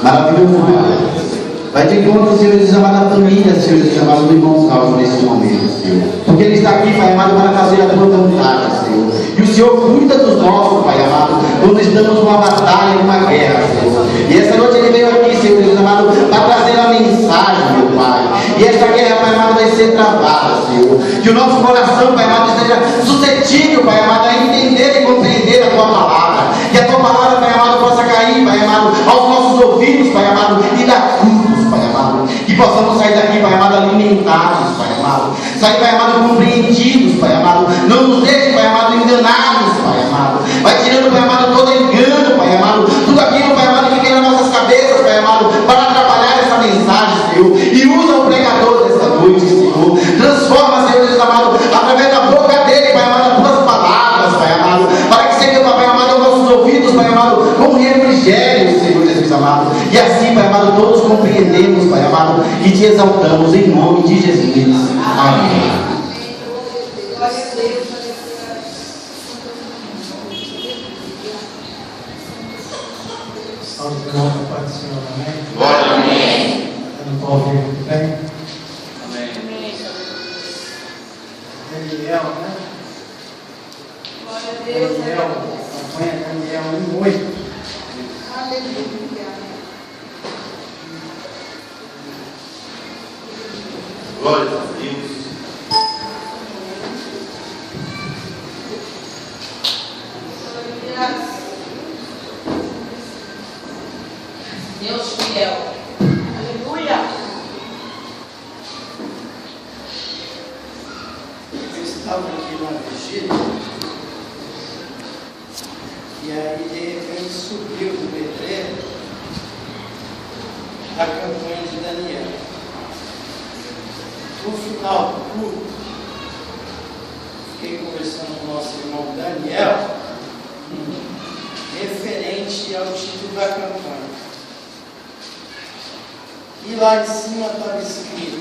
Maravilhoso, Pai. Vai de encontro, Senhor, de chamada família, Senhor, de chamado do irmão Salvo nesse momento, Senhor. Porque ele está aqui, Pai amado, para fazer a tua vontade, Senhor. E o Senhor cuida dos nossos, Pai amado, quando estamos numa batalha, numa guerra, Senhor. E essa noite ele veio aqui, Senhor, Deus amado, para trazer a mensagem, meu Pai. E essa guerra, Pai amado, vai ser travada, Senhor. Que o nosso coração, Pai amado, esteja suscetível, Pai amado, a entender e compreender a tua palavra. Que a tua palavra, Pai amado, possa cair, Pai amado, aos nossos ouvidos, Pai amado, e dar frutos, Pai amado. Que possamos sair daqui, Pai amado, alimentados, Pai amado. Sair, Pai amado, compreendidos, Pai amado. Não nos deixe, Pai amado, enganados, Pai amado. Vai tirando, Pai amado, todo engano, Pai amado. Tudo aquilo, Pai amado, que vem nas nossas cabeças, Pai amado, para atrapalhar essa mensagem, Senhor. E usa o pregador dessa noite, Senhor. Transforma, Senhor Jesus amado, através da boca dele, Pai amado, as tuas palavras, Pai amado. Para que seja, Pai amado, aos nossos ouvidos, Pai amado, como refrigério, Senhor Jesus amado. E assim, Pai amado, todos compreendemos, Pai amado, e te exaltamos em nome de Jesus. Amém. Salve de novo, Pai do Senhor, amém? Glória a Deus. Eu não estou ouvindo bem? Amém. Daniel, né? Glória a Deus. Daniel, acompanha Daniel 1:8. Aleluia. Glória a Deus. Deus fiel. Aleluia. Eu estava aqui na vigília e aí de repente subiu do letreiro a campanha de Daniel. No final do culto, fiquei conversando com o nosso irmão Daniel referente ao título da campanha. E lá em cima estava escrito,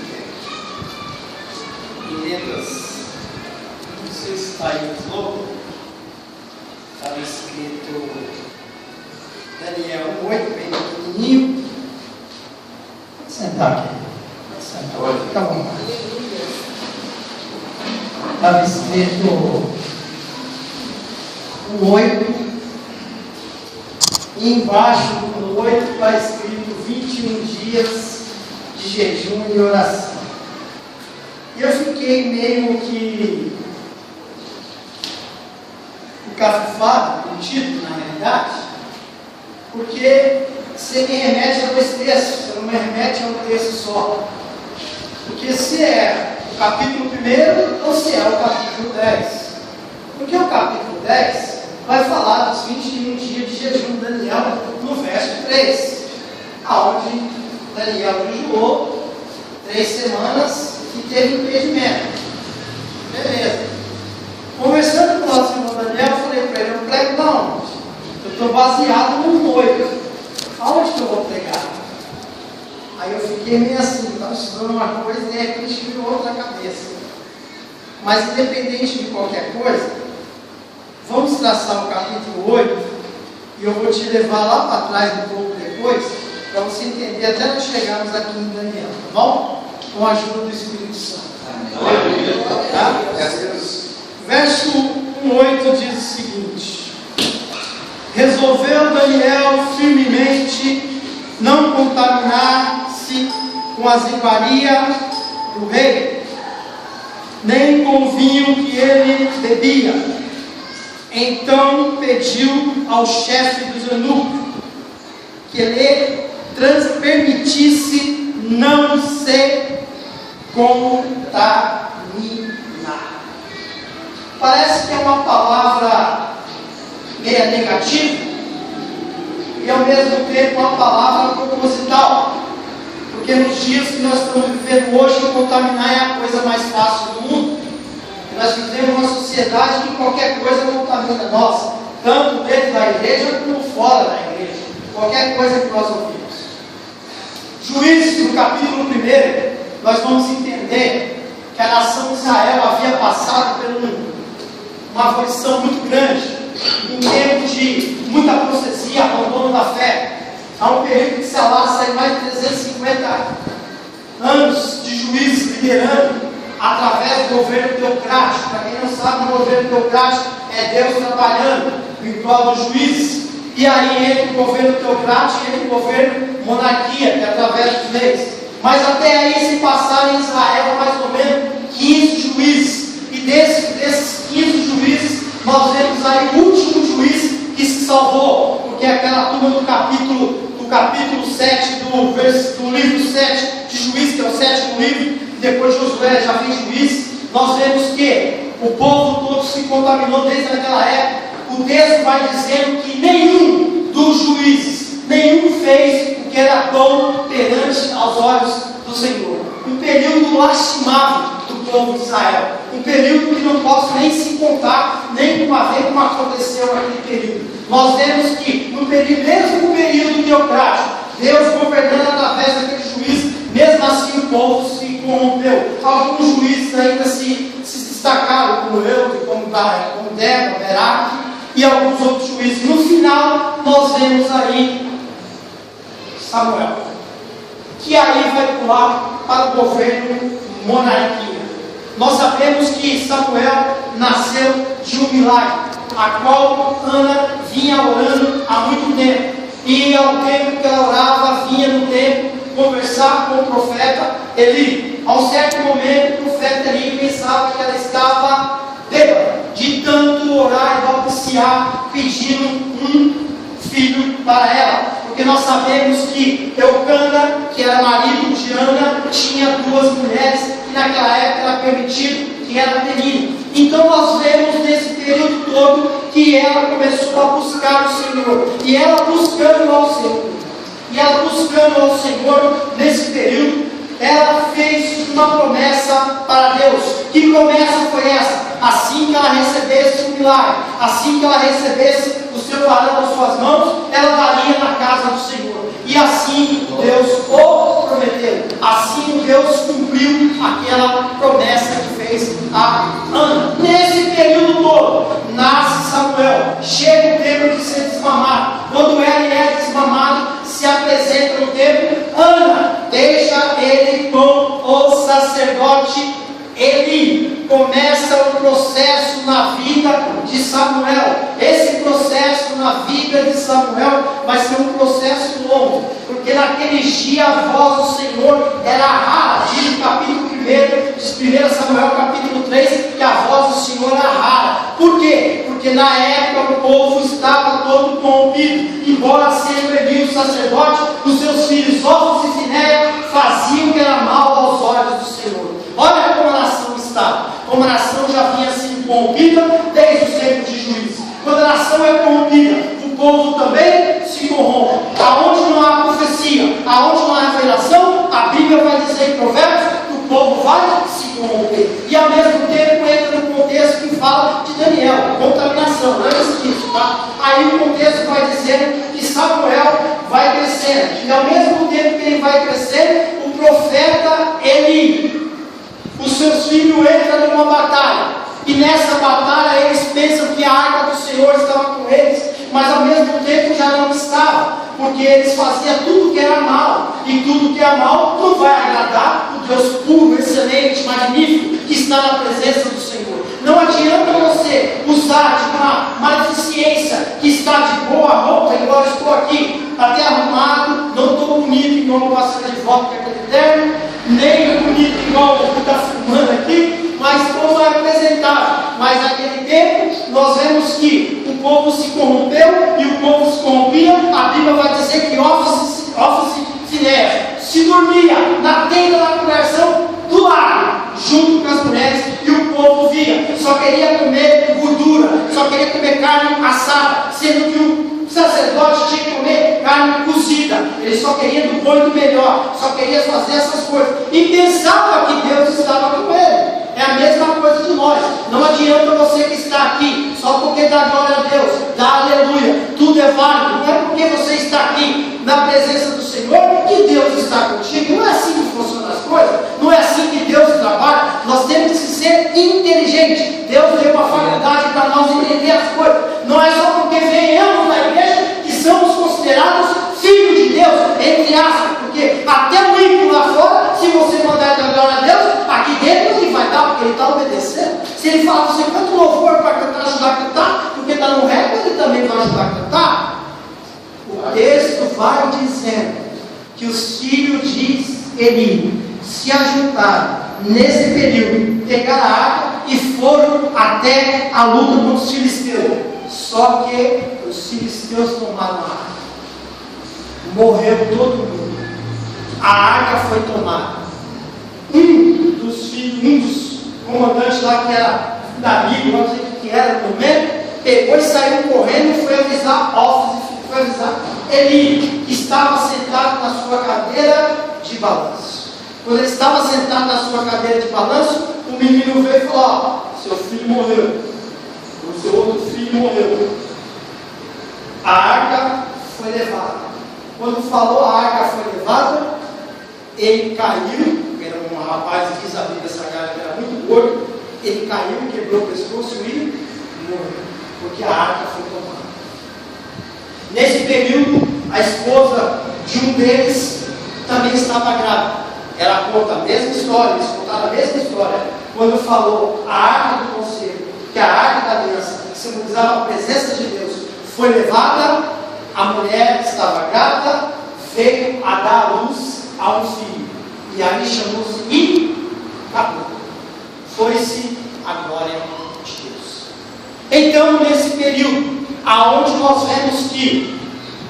em letras, não sei se está aí o logo, estava escrito Daniel 1:8, bem pequenininho. Sentar aqui. Sentar. Fica à vontade. Estava escrito 1:8. E embaixo do 8 está escrito 21 dias de jejum e oração. E eu fiquei meio que encafufado com o título, na realidade, porque você me remete a dois textos, você não me remete a um texto só. Porque se é o capítulo 1 ou se é o capítulo 10. Porque o capítulo 10 vai falar dos 21 dias de jejum de Daniel no verso 3, aonde Daniel jejuou 3 semanas e teve impedimento. Beleza. Conversando com o nosso irmão Daniel, eu falei para ele, eu prego da onde? Eu estou baseado no 8. Aonde que eu vou pregar? Aí eu fiquei meio assim, estava estudando uma coisa e de repente virou outra cabeça. Mas independente de qualquer coisa, vamos traçar o capítulo 8 e eu vou te levar lá para trás um pouco depois, para você entender até nós chegarmos aqui em Daniel, tá bom? Com a ajuda do Espírito Santo. Tá? Verso 1:8 diz o seguinte: resolveu Daniel firmemente não contaminar-se com a iguaria do rei, nem com o vinho que ele bebia. Então pediu ao chefe dos eunucos que lhe permitisse não se contaminar. Parece que é uma palavra meia negativa e ao mesmo tempo uma palavra proposital, porque nos dias que nós estamos vivendo hoje, contaminar é a coisa mais fácil do mundo. Nós vivemos uma sociedade que qualquer coisa contamina nós, tanto dentro da igreja como fora da igreja. Qualquer coisa que nós ouvimos. Juízes, no capítulo 1, nós vamos entender que a nação de Israel havia passado por uma aflição muito grande, em tempo de muita apostasia, abandono da fé. Há um período que se alastra em mais de 350 anos de juízes liderando através do governo teocrático. Para quem não sabe, o governo teocrático é Deus trabalhando em prol dos juízes. E aí entra o governo teocrático e entra o governo monarquia, que é através dos reis. Mas até aí se passaram em Israel mais ou menos 15 juízes. E desses 15 juízes, nós vemos aí o último juiz que se salvou, porque é aquela turma do capítulo 7 do livro 7 de Juízes, que é o 7º livro, depois Josué já fez juízes. Nós vemos que o povo todo se contaminou desde aquela época. O texto vai dizendo que nenhum dos juízes, nenhum fez o que era bom perante aos olhos do Senhor. Um período lastimável do povo de Israel. Um período que não posso nem se contar, nem uma vez como aconteceu naquele período. Nós vemos que no período, mesmo no período teocrático, Deus governando através daquele juiz, mesmo assim o povo se corrompeu. Alguns juízes ainda se destacaram, como eu, como Débora, Beraque, e alguns outros juízes. No final, nós vemos aí Samuel, que aí vai pular para o governo monarquia. Nós sabemos que Samuel nasceu de um milagre, a qual Ana vinha orando há muito tempo. E ao tempo que ela orava, vinha no templo conversar com o profeta Eli. A um certo momento, o profeta Eli pensava que ela estava bêbada, de tanto orar e balbuciar, pedindo um filho para ela. Porque nós sabemos que Eucana, que era marido de Ana, tinha 2 mulheres, e naquela época era permitido que ela terine. Então nós vemos nesse período todo que ela começou a buscar o Senhor. E ela buscando ao Senhor. E ela buscando ao Senhor nesse período, ela fez uma promessa para Deus. Que promessa foi essa? Assim que ela recebesse o milagre, assim que ela recebesse o seu varão nas suas mãos, ela daria na casa do Senhor. E assim Deus o prometeu. Assim Deus cumpriu aquela promessa que fez a Ana. Nesse período todo, nasce Samuel. Chega o tempo de ser desmamado. Quando ele é desmamado, se apresenta no templo. Ana, deixa ele com o sacerdote Eli. Começa o processo na vida de Samuel. Esse processo na vida de Samuel vai ser um processo longo, porque naqueles dias a voz do Senhor era rara. Diz no capítulo 1 de 1 Samuel capítulo 3 que a voz do Senhor era rara. Por quê? Porque na época o povo estava todo corrompido. Embora sendo Eli o sacerdote, os seus filhos Ofni e Finéia faziam o que era mal aos olhos do Senhor. Olha como a nação estava. Como a nação já vinha sido corrompida desde os tempos de juízes. Quando a nação é corrompida, o povo também se corrompe. Aonde não há profecia, aonde não há revelação, a Bíblia vai dizer em Provérbios que o povo vai se corromper. E ao mesmo tempo entra no contexto que fala de Daniel, contaminação, antes disso, tá? Aí o contexto vai dizendo que Samuel vai crescendo. E ao mesmo tempo que ele vai crescendo, o profeta Eli, os seus filhos entram numa batalha. E nessa batalha eles pensam que a arca do Senhor estava com eles, mas ao mesmo tempo já não estava, porque eles faziam tudo que era mal, e tudo que é mal não vai agradar o Deus puro, excelente, magnífico, que está na presença do Senhor. Não adianta você usar de uma maleficência que está de boa roupa, igual eu estou aqui, até arrumado, não estou bonito igual o pastor de volta que é aquele terno, nem bonito igual o que está filmando aqui, mas como é apresentável. Mas naquele tempo nós vemos que o povo se corrompeu e o povo se corrompia. A Bíblia vai dizer que Ofni e Finéia se dormia na tenda da conversão do lado, junto com as mulheres, e o povo via, só queria comer gordura, só queria comer carne assada, sendo que o sacerdote tinha que comer carne cozida. Ele só queria do bom e do melhor, só queria fazer essas coisas e pensava que Deus estava com ele. É a mesma coisa de nós. Não adianta você que está aqui só porque dá glória a Deus, dá aleluia, tudo é válido. Não é porque você está aqui na presença do Senhor que Deus está contigo. Não é assim que funcionam as coisas, não é assim que Deus trabalha. Nós temos que ser inteligentes. Deus deu uma faculdade para nós entender as coisas. Não é só porque venhamos na igreja que somos considerados filhos de está obedecendo. Se ele fala, você canta um louvor para cantar, ajudar a cantar, porque está no régua, ele também vai ajudar a cantar. O texto vai dizendo que os filhos de Eli se ajuntaram nesse período, pegaram a arca e foram até a luta contra os filisteus. Só que os filisteus tomaram a arca. Morreu todo mundo. A arca foi tomada. Um dos comandantes lá, que era Davi, não sei o que era no momento, pegou e saiu correndo e foi avisar foi avisar Eli, que estava sentado na sua cadeira de balanço. Quando ele estava sentado na sua cadeira de balanço, o menino veio e falou: ó, seu filho morreu, o seu outro filho morreu. A arca foi levada. Quando falou a arca foi levada, ele caiu. Era um rapaz que diz a Bíblia Sagrada que era muito gordo. Ele caiu, quebrou o pescoço e morreu, porque a arca foi tomada. Nesse período, a esposa de um deles também estava grávida. Ela conta a mesma história, eles contaram a mesma história. Quando falou a arca do conselho, que a arca da aliança, que simbolizava a presença de Deus, foi levada, a mulher estava grávida, veio a dar à luz a um filho. E aí chamou-se e acabou. Foi-se a glória de Deus. Então, nesse período, aonde nós vemos que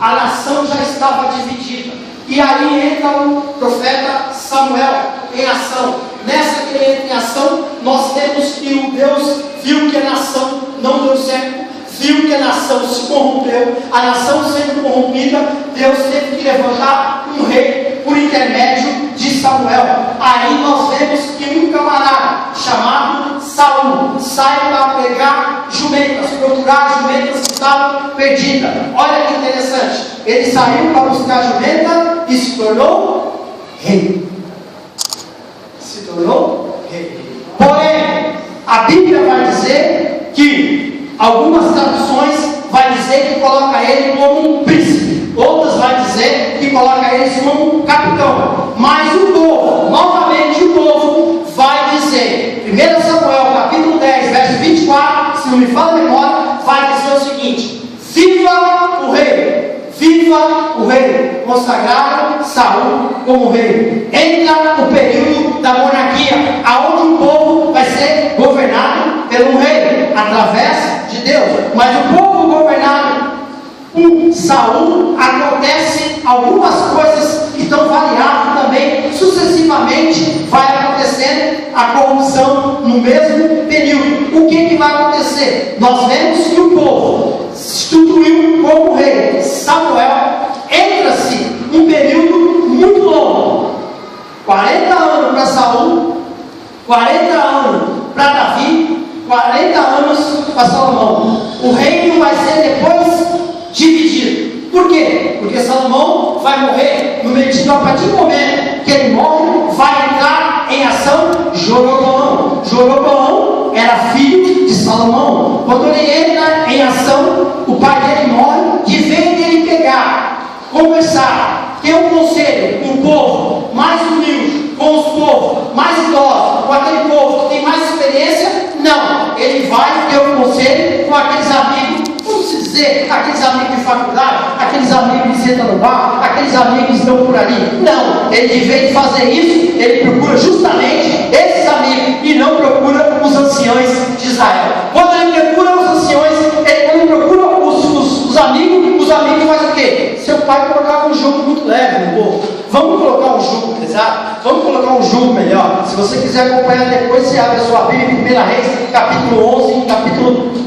a nação já estava dividida, e aí entra o profeta Samuel em ação. Nessa que ele entra em ação, nós temos que o Deus viu que a nação não deu certo, viu que a nação se corrompeu. A nação sendo corrompida, Deus teve que levantar um rei por intermédio de Samuel. Aí nós vemos que um camarada chamado Saul sai para pegar jumentas, procurar jumentas que estavam perdidas. Olha que interessante, ele saiu para buscar jumenta e se tornou rei. Se tornou rei. Porém, a Bíblia vai dizer que algumas traduções vai dizer que coloca ele como um príncipe, outras vai dizer que coloca ele como um capitão. Mas o povo, novamente o povo vai dizer, 1 Samuel capítulo 10, verso 24, se não me falha a memória, vai dizer o seguinte: viva o rei, viva o rei. Consagraram Saul como rei. Entra o período da monarquia, aonde o povo vai ser governado pelo rei, através de Deus. Mas o povo governado por Saul, acontece algumas coisas que estão variando também, sucessivamente vai acontecendo a corrupção no mesmo período. O que vai acontecer? Nós vemos que o povo se instituiu como rei. Samuel, entra-se um período muito longo, 40 anos para Saul, 40 anos para Davi, 40 anos para Salomão. O reino vai ser depois dividido. Por quê? Porque Salomão vai morrer no meio de, a partir do momento que ele morre, vai entrar em ação Jeroboão. Jeroboão era filho de Salomão. Quando ele entra em ação, o pai dele morre, de vez dele pegar, conversar, ter um conselho com o povo mais humilde, com os povos mais idosos, com aquele povo que tem mais experiência, não, ele vai ter um conselho com aqueles amigos, vamos dizer, aqueles amigos de faculdade, aqueles amigos que sentam no bar, aqueles amigos que estão por ali. Não, ele, em vez de fazer isso, ele procura justamente esses amigos e não procura os anciões de Israel. Quando ele procura os anciões, quando ele procura os amigos fazem o quê? Seu pai colocava um jugo muito leve no povo. Vamos colocar um jugo pesado? Vamos colocar um jugo melhor. Se você quiser acompanhar depois, você abre a sua Bíblia em 1 Reis, capítulo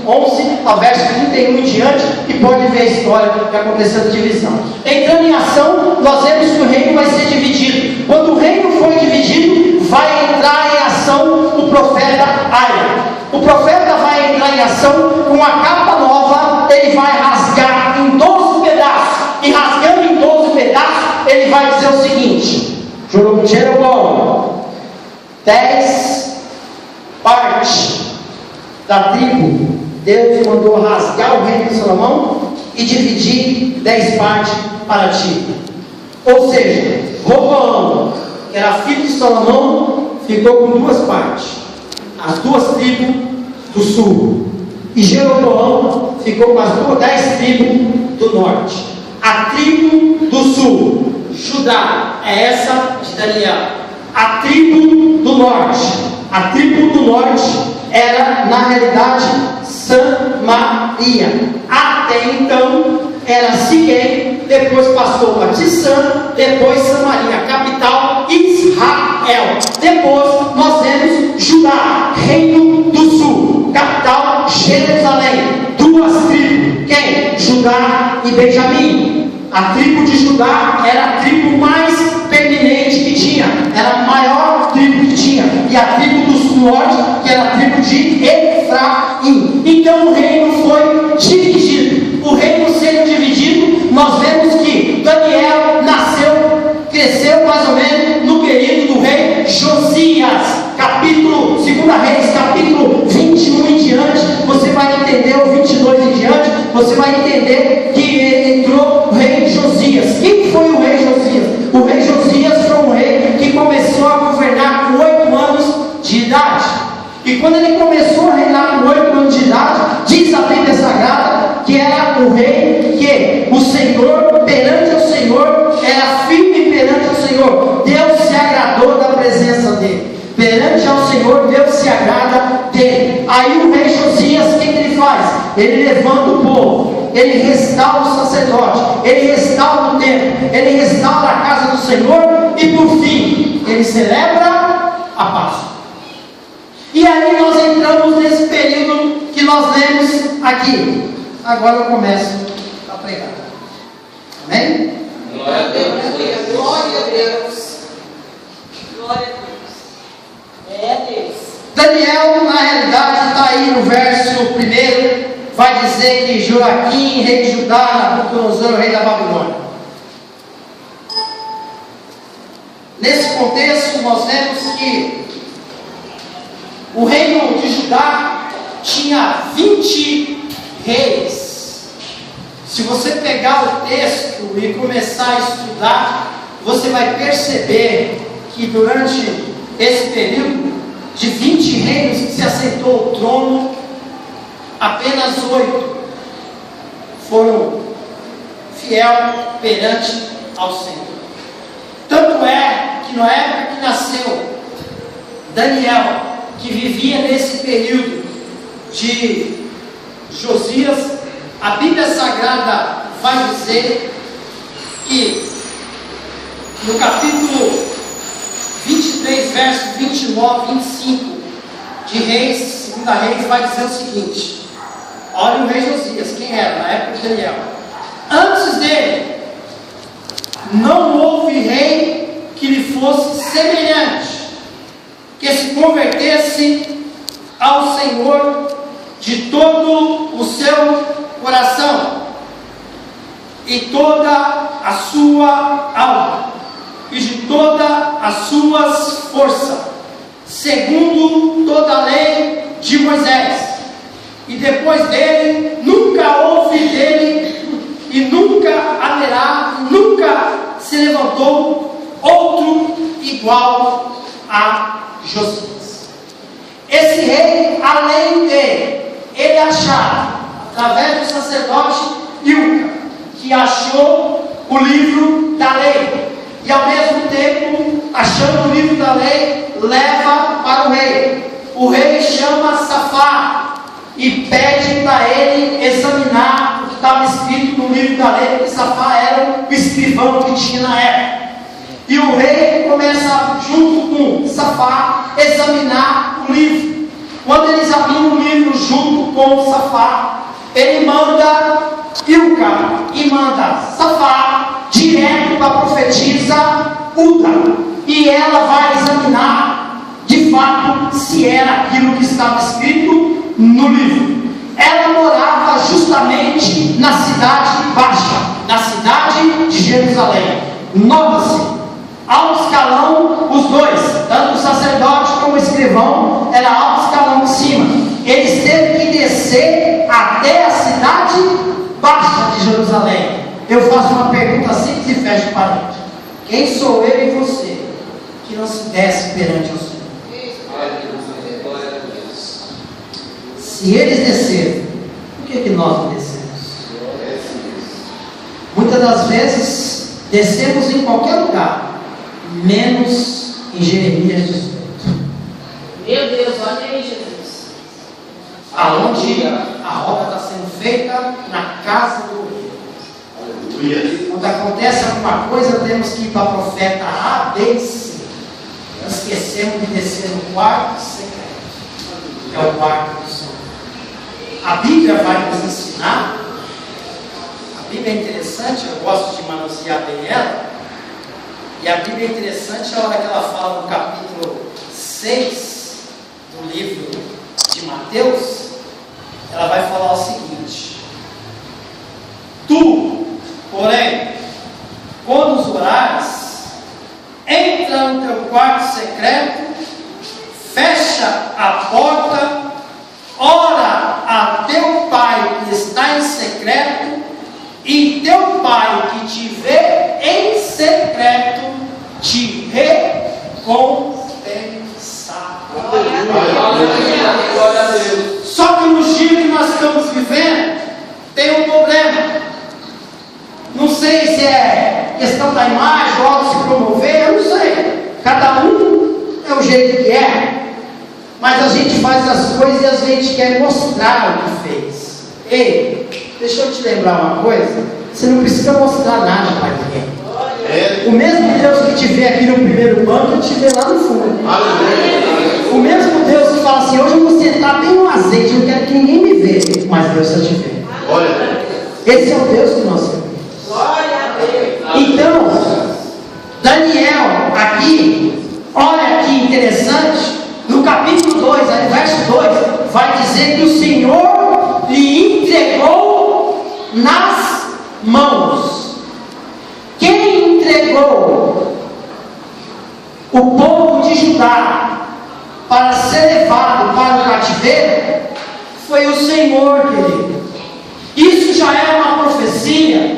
11, a verso 31 em diante, e pode ver a história que aconteceu de divisão. Entrando em ação, nós vemos que o reino vai ser dividido. Quando o reino for dividido, vai entrar em ação o profeta Aia. O profeta vai entrar em ação com a capa nova, ele vai rasgar em 12 pedaços, e rasgando em 12 pedaços, ele vai dizer o seguinte: Jeroboão, 10 partes da tribo, Deus mandou rasgar o reino de Salomão e dividir 10 partes para ti. Ou seja, Roboão, que era filho de Salomão, ficou com 2 partes. as 2 tribos do sul. E Jeroboão ficou com as 10 tribos do norte. A tribo do sul, Judá, é essa de Daniel. A tribo do norte era, na realidade, Samaria. Até então era Siquém, depois passou para Tissã, depois Samaria, capital Israel. Depois nós temos Judá, reino do sul, capital Jerusalém. 2 tribos, quem? Judá e Benjamim. A tribo de Judá era a tribo mais pertinente que tinha, era a maior tribo que tinha, e a tribo do norte, que era a tribo de Efraim. Então o reino foi dividido. O reino sendo dividido, nós vemos que Daniel cresceu mais ou menos no período do rei Josias, capítulo 2 Reis, capítulo 21 em diante, você vai entender, o 22 em diante, você vai entender que entrou o rei Josias. Quem foi o rei Josias? O rei Josias foi um rei que começou a governar com 8 anos de idade. E quando ele começou a reinar com 8 anos de idade, diz a Bíblia Sagrada que era o rei que o Senhor, perante o Senhor, era firme perante o Senhor. Deus se agradou da presença dele. Perante ao Senhor, Deus se agrada dele. Aí o rei Josias, o que ele faz? Ele levanta o povo, ele restaura o sacerdote, ele restaura o templo, ele restaura a casa do Senhor e por fim, ele celebra a Páscoa. E aí nós entramos nesse período que nós lemos aqui. Agora eu começo a pregar. Amém? Glória a Deus. Glória a Deus. Glória a Deus. É Deus. Daniel, na realidade, está aí no verso 1, vai dizer que Joaquim, rei de Judá, Nabucodonosor, rei da Babilônia. Nesse contexto, nós vemos que o reino de Judá tinha 20 reis. Se você pegar o texto e começar a estudar, você vai perceber que durante esse período de 20 reinos que se assentou o trono, apenas 8 foram fiel perante ao Senhor. Tanto é que na época que nasceu Daniel, que vivia nesse período de Josias, a Bíblia Sagrada vai dizer que no capítulo 23, verso 29, 25 de Reis, 2 Reis, vai dizer o seguinte: olha o rei Josias, quem era na época de Daniel. Antes dele, não houve rei que lhe fosse semelhante, que se convertesse ao Senhor de todo o seu coração e toda a sua alma e de todas as suas forças, segundo toda a lei de Moisés. E depois dele nunca houve dele e nunca haverá, nunca se levantou outro igual a Josias. Esse rei, além dele, ele achava, através do sacerdote Ilca, que achou o livro da lei, e ao mesmo tempo, achando o livro da lei, leva para o rei. O rei chama Safá e pede para ele examinar o que estava escrito no livro da lei, porque Safá era o escrivão que tinha na época. E o rei começa, junto com Safá, examinar o livro. Quando ele examina o livro junto com Safá, ele manda Ilca e manda Safá direto para a profetisa Uda. E ela vai examinar de fato se era aquilo que estava escrito no livro. Ela morava justamente na cidade baixa, na cidade de Jerusalém. Nota-se, alto escalão, os dois, tanto o sacerdote como o escrivão, era alto escalão em cima. Eles teve que descer até a cidade baixa de Jerusalém. Eu faço uma pergunta simples e fecho o parênteses: quem sou eu e você que não se desce perante o Senhor? Se eles desceram, por que nós não descemos? Muitas das vezes descemos em qualquer lugar, menos em Jeremias 18. Meu Deus, olha aí, Jesus. Aonde a obra está sendo feita na casa do rei. Aleluia. Quando acontece alguma coisa, temos que ir para o profeta A, B e C. Esquecemos de descer no quarto secreto, que é o quarto do Senhor. A Bíblia vai nos ensinar. A Bíblia é interessante, eu gosto de manusear bem ela. E a Bíblia é interessante a hora que ela fala no capítulo 6 do livro de Mateus. Ela vai falar o seguinte: tu, porém, quando orares, entra no teu quarto secreto, fecha a porta, ora a teu pai que está em secreto, e teu pai que te vê em secreto te recompensará. Glória a Deus. Só que no dia que nós estamos vivendo, tem um problema. Não sei se é questão da imagem, ou se promover, eu não sei. Cada um é o jeito que é. Mas a gente faz as coisas e a gente quer mostrar o que fez. Ei, deixa eu te lembrar uma coisa. Você não precisa mostrar nada para ninguém. O mesmo Deus que te vê aqui no primeiro banco, te vê lá no fundo. Aleluia. O mesmo Deus que fala assim: hoje eu vou sentar bem no azeite, eu não quero que ninguém me veja, mas Deus só te vê. Glória a Deus. Esse é o Deus que nós servimos. Glória a Deus. Então, Daniel, aqui, olha que interessante, no capítulo 2, aí, verso 2, vai dizer que o Senhor lhe entregou nas mãos. Quem entregou o povo de Judá para ser levado para o cativeiro foi o Senhor, querido. Isso já é uma profecia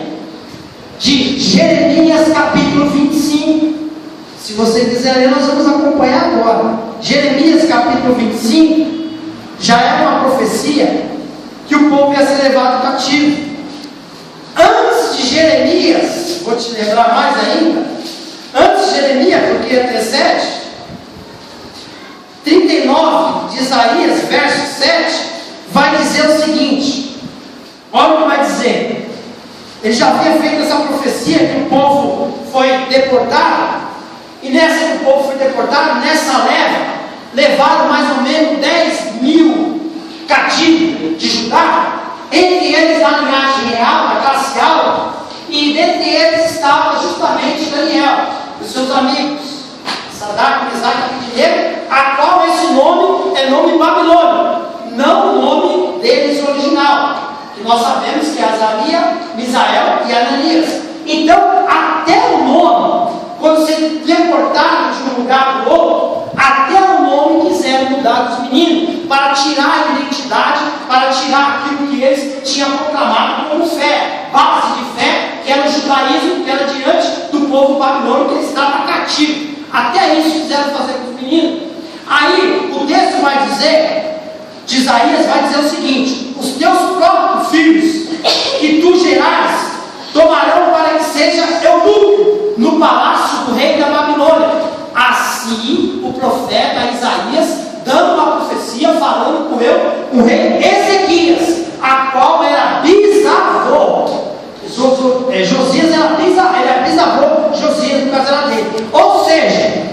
de Jeremias capítulo 25. Se você quiser ler, nós vamos acompanhar agora. Jeremias capítulo 25 já é uma profecia que o povo ia ser levado cativo. Antes de Jeremias, vou te lembrar mais ainda, antes de Jeremias, porque antecede, 39 de Isaías, verso 7, vai dizer o seguinte: olha o que vai dizer. Ele já havia feito essa profecia que o povo foi deportado, e nessa que o povo foi deportado, nessa leva, levaram mais ou menos 10 mil cativos de Judá, entre eles a linhagem real, a classe alta, e dentre eles estava justamente Daniel, os seus amigos, Sadraque, Mesaque e Abednego, a qual esse nome é nome babilônico, não o nome deles original, que nós sabemos que é Azaria, Misael e Ananias. Então, até o nome, quando você é deportado de um lugar para o outro, até o nome quiseram mudar dos meninos, para tirar a identidade, para tirar aquilo que eles tinham proclamado como fé, base de fé, que era o judaísmo, que era diante do povo babilônico, que ele estava cativo. Até isso quiseram fazer com os meninos. Aí o texto vai dizer, de Isaías, vai dizer o seguinte: os teus próprios filhos que tu gerares tomarão para que seja eunuco no palácio do rei da Babilônia. Assim o profeta Isaías, dando uma profecia, falando com o rei Ezequias, a qual era bisavô. Josias era bisavô, Josias no caso era dele. Ou seja,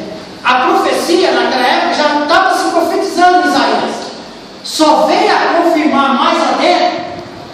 a profecia naquela época já não estava se profetizando em Isaías, só veio a confirmar mais adentro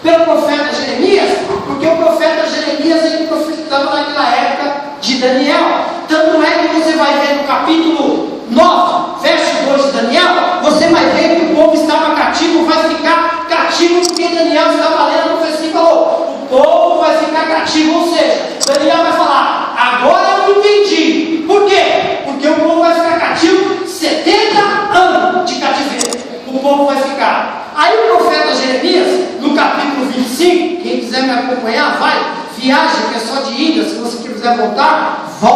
pelo profeta Jeremias, porque o profeta Jeremias ele profetizava naquela época de Daniel. Tanto é que você vai ver no capítulo 9, verso 2 de Daniel, você vai ver que o povo estava cativo, vai ficar cativo, porque Daniel estava lendo a profecia e falou: o povo vai ficar cativo. Ou seja, Daniel vai falar: agora eu entendi. Por quê? Porque o povo vai ficar cativo 70 anos de cativeiro. O povo vai ficar. Aí o profeta Jeremias, no capítulo 25, quem quiser me acompanhar, vai, viagem, que é só de ida, se você quiser voltar, volta.